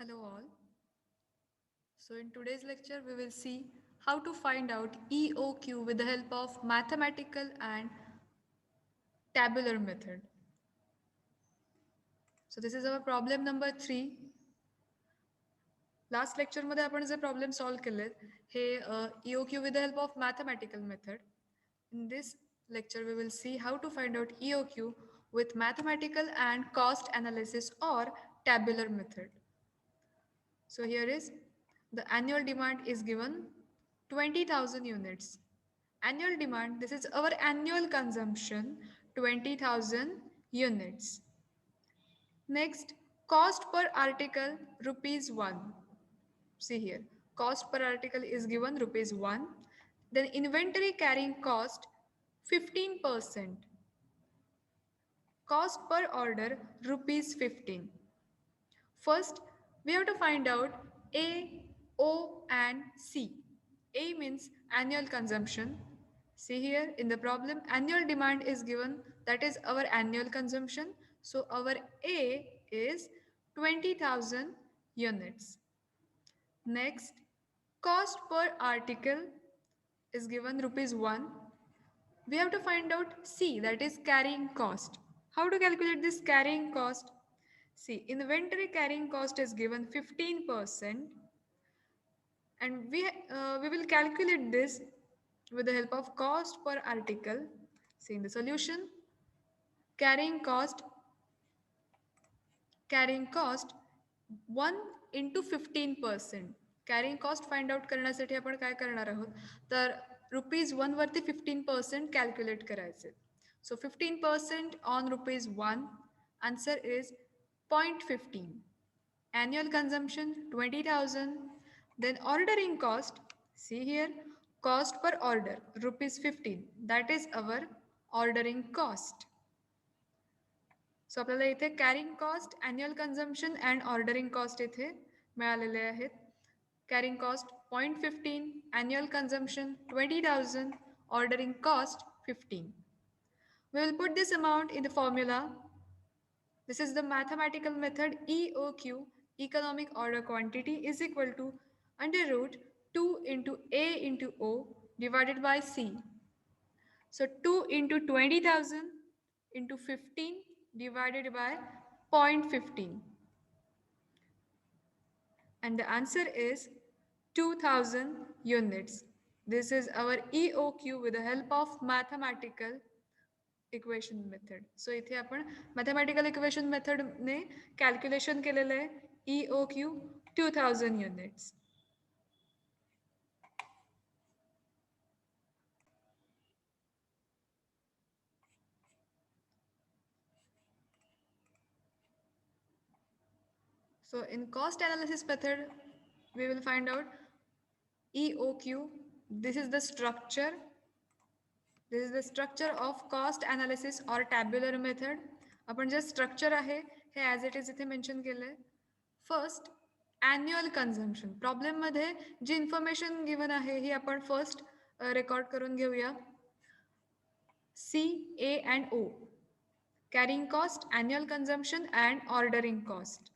Hello all. So in today's lecture we will see how to find out EOQ with the help of mathematical and tabular method. So this is our problem number 3. Last lecture मध्ये आपण जे problem solve केले हे EOQ with the help of mathematical method. In this lecture we will see how to find out EOQ with mathematical and cost analysis or tabular method. So here is the annual demand is given 20,000 units. Annual demand, this is our annual consumption, 20,000 units. Next, cost per article rupees 1. See here, cost per article is given rupees 1. Then inventory carrying cost 15%. Cost per order rupees 15. First, we have to find out A, O, and C. A means annual consumption. See here in the problem, annual demand is given, that is our annual consumption. So our A is 20,000 units. Next, cost per article is given rupees 1. We have to find out C, that is carrying cost. How to calculate this carrying cost? See, inventory carrying cost is given 15%, and we will calculate this with the help of cost per article. See in the solution, carrying cost carrying cost 1 into 15%. Carrying cost find out करण्यासाठी आपण काय करणार आहोत तर ₹1 वरती 15% calculate करायचे. सो 15% on ₹1, answer is 0.15. Annual consumption 20,000. Then ordering cost, see here, cost per order ₹15. That is our ordering cost. सो आपल्याला इथे carrying cost annual consumption and ordering cost इथे मिळालेले आहेत. Carrying cost 0.15, annual consumption 20,000, ordering cost 15. We will put this amount in the formula. This is the mathematical method EOQ, economic order quantity, is equal to under root 2 into A into O divided by C. So 2 into 20,000 into 15 divided by 0.15. And the answer is 2000 units. This is our EOQ with the help of mathematical equation method. So इथे आपण mathematical equation method ने calculation केलेलं आहे EOQ 2000 units. So in cost analysis method, we will find out EOQ. This is the structure. This is the structure of cost analysis or tabular method. आपण जे structure आहे हे as it is इथे mention केलंय. First, annual consumption. Problem मध्ये जी information given आहे ही आपण first record करून घेऊया. C, A and O. Carrying cost, annual consumption and ordering cost.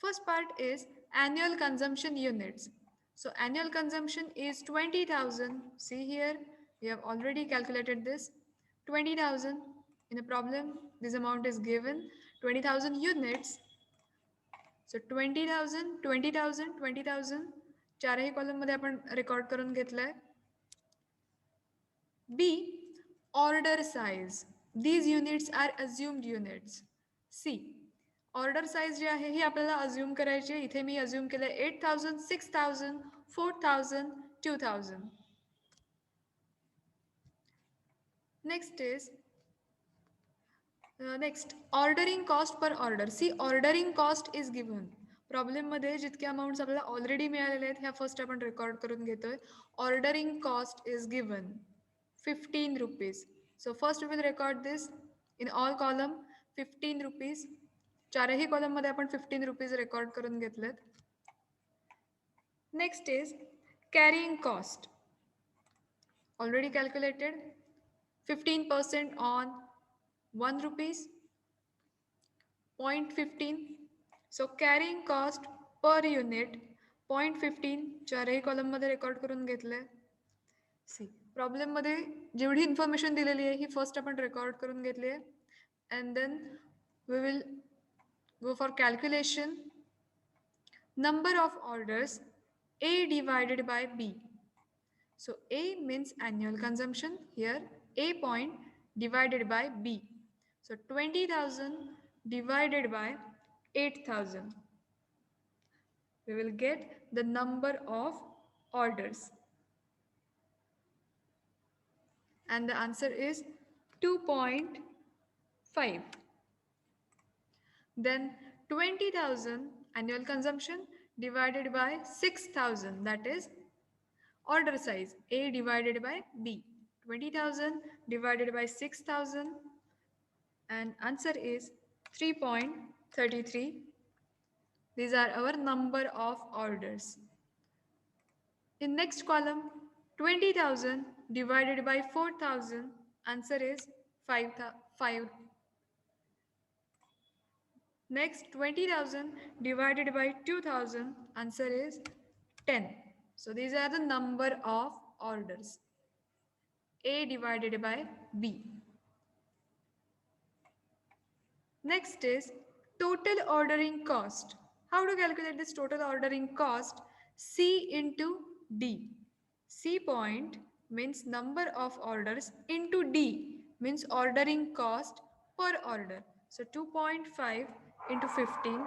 First part is annual consumption units. So annual consumption is 20,000. See here, we have already calculated this. 20,000 in a problem, this amount is given 20,000 units. So 20,000, 20,000, 20,000 चारही column मध्ये आपण record करून घेतलंय. B, order size. These units are assumed units. C, order size जी आहे ही आपल्याला assume करायची आहे. इथे मी अज्युम केलं 8,000, 6,000, 4,000, 2,000. Next is next ordering cost per order. C ordering cost is given. प्रॉब्लेममध्ये जितके अमाऊंट्स आपल्याला ऑलरेडी मिळालेले आहेत ह्या फर्स्ट आपण रेकॉर्ड करून घेतोय. Ordering cost is given 15 rupees. So first we will record this in all column 15 rupees. चारही कॉलममध्ये आपण 15 रुपीज रेकॉर्ड करून घेतलेत. Next is carrying cost. Already calculated 15% on 1 rupees 0.15. So carrying cost per unit 0.15 चारही कॉलममध्ये record करून घेतलंय. सी प्रॉब्लेममध्ये जेवढी इन्फॉर्मेशन दिलेली आहे ही फर्स्ट आपण रेकॉर्ड करून घेतली आहे. And then we will go for calculation. Number of orders A divided by B. So A means annual consumption. Here A point divided by B. So 20,000 divided by 8,000. We will get the number of orders. And the answer is 2.5. Then 20,000 annual consumption divided by 6,000, that is order size A divided by B. 20,000 divided by 6,000, and answer is 3.33. These are our number of orders. In next column, 20,000 divided by 4,000, answer is 5. Next, 20,000 divided by 2,000, answer is 10. So these are the number of orders. A divided by B. Next is total ordering cost. How to calculate this total ordering cost? C into D. C point means number of orders into D means ordering cost per order. So 2.5 into 15,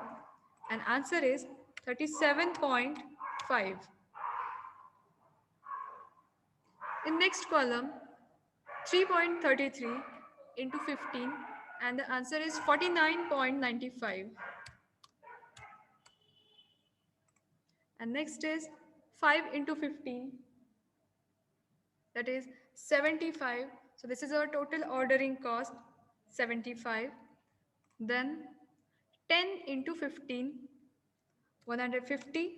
and answer is 37.5. In next column, 3.33 into 15, and the answer is 49.95. And next is 5 into 15, that is 75. So this is our total ordering cost, 75. Then 10 into 15, 150.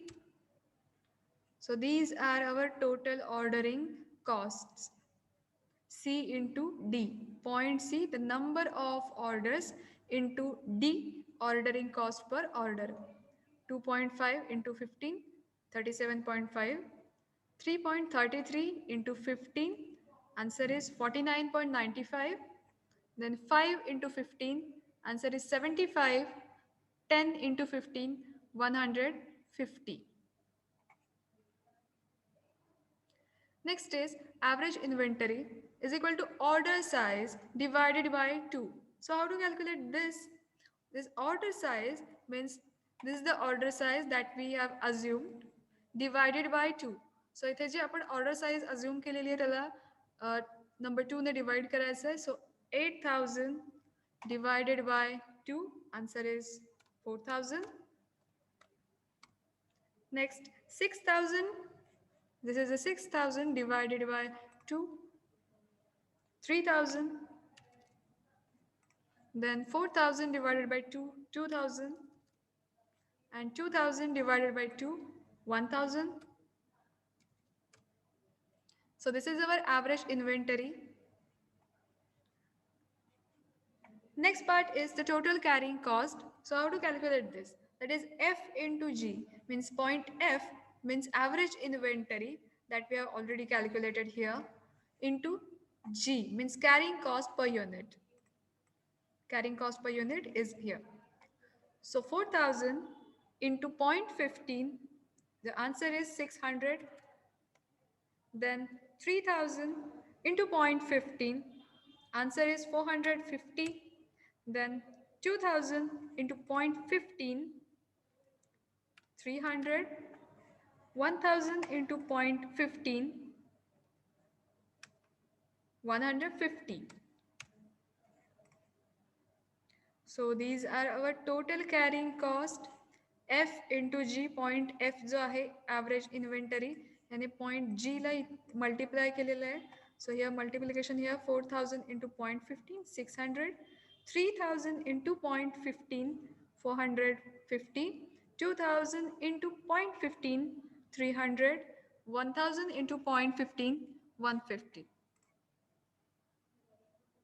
So these are our total ordering costs. C into D. Point C, the number of orders, into D, ordering cost per order. 2.5 into 15, 37.5. 3.33 into 15, answer is 49.95. Then 5 into 15, answer is 75. 10 into 15, 150. Next is average inventory is equal to order size divided by 2. So how to calculate this? This order size means this is the order size that we have assumed divided by 2. So इथे जे आपण order size assume केलेली आहे त्याला number 2 ने divide करायचं आहे. So 8,000 divided by 2, answer is 4,000. Next 6,000. This is a 6,000 divided by 2, 3,000. Then 4,000 divided by 2, 2,000. And 2,000 divided by 2, 1,000. So this is our average inventory. Next part is the total carrying cost. So how to calculate this? That is F into G means point F means average inventory that we have already calculated here, into G means carrying cost per unit. Carrying cost per unit is here. So 4,000 into 0.15, the answer is 600. Then 3,000 into 0.15, answer is 450. Then 2,000 into 0.15, 300. 1,000 into 0.15, 150. So these are our total carrying cost. F into G, point F जो आहे average inventory याने point G ला multiply केलेला आहे. So here multiplication here 4,000 into 0.15, 600. 3,000 into 0.15, 450. 2,000 into 0.15, 300. 1,000 into 0.15, 150.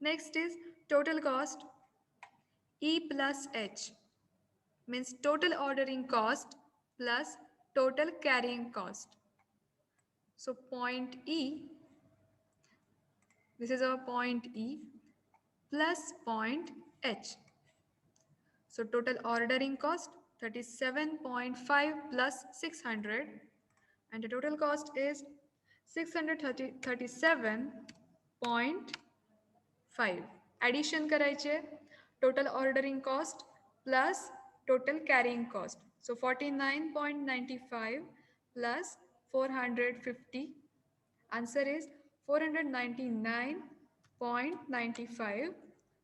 Next is total cost, E plus H. means total ordering cost plus total carrying cost. So point E, this is our point E plus point H. So total ordering cost 37.5 plus 600 and the total cost is 637.5. Addition करायचे total ordering cost plus total carrying cost. So 49.95 plus 450. Answer is 499.95.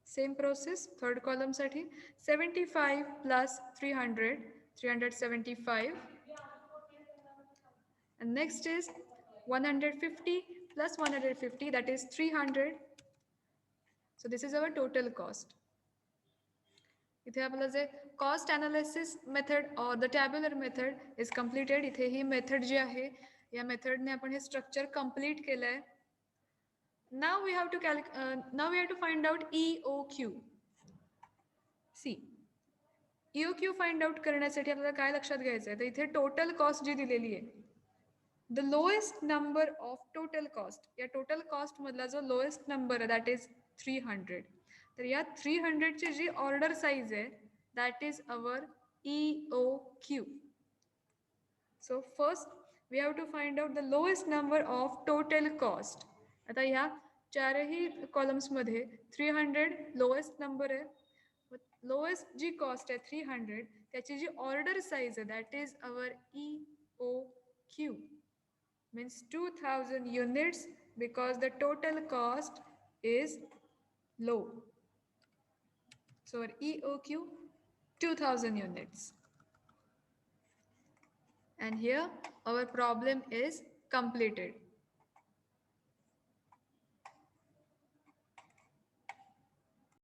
Same process, third column साठी 75 plus 300, 375. And next is 150 plus 150, that is 300. So this is our total cost. इथे आपलं जे cost analysis method और the tabular method is completed. इथे ही method जी आहे या मेथडने आपण हे structure complete केलंय. Now we have to find out EOQ. See, EOQ find out करण्यासाठी आपल्याला काय लक्षात घ्यायचं आहे तर इथे टोटल कॉस्ट जी दिलेली आहे the lowest number of total cost या टोटल कॉस्ट मधला जो लोएस्ट नंबर आहे दॅट इज 300. तर या 300 ची जी ऑर्डर साइज आहे that is our EOQ. So first we have to find out the lowest number of total cost. आता ह्या चारही कॉलम्समध्ये 300 लोएस्ट नंबर आहे. लोएस्ट जी कॉस्ट आहे 300 त्याची जी ऑर्डर साइज आहे that is our EOQ means 2000 units because the total cost is low. So our EOQ 2000 units. And here our problem is completed.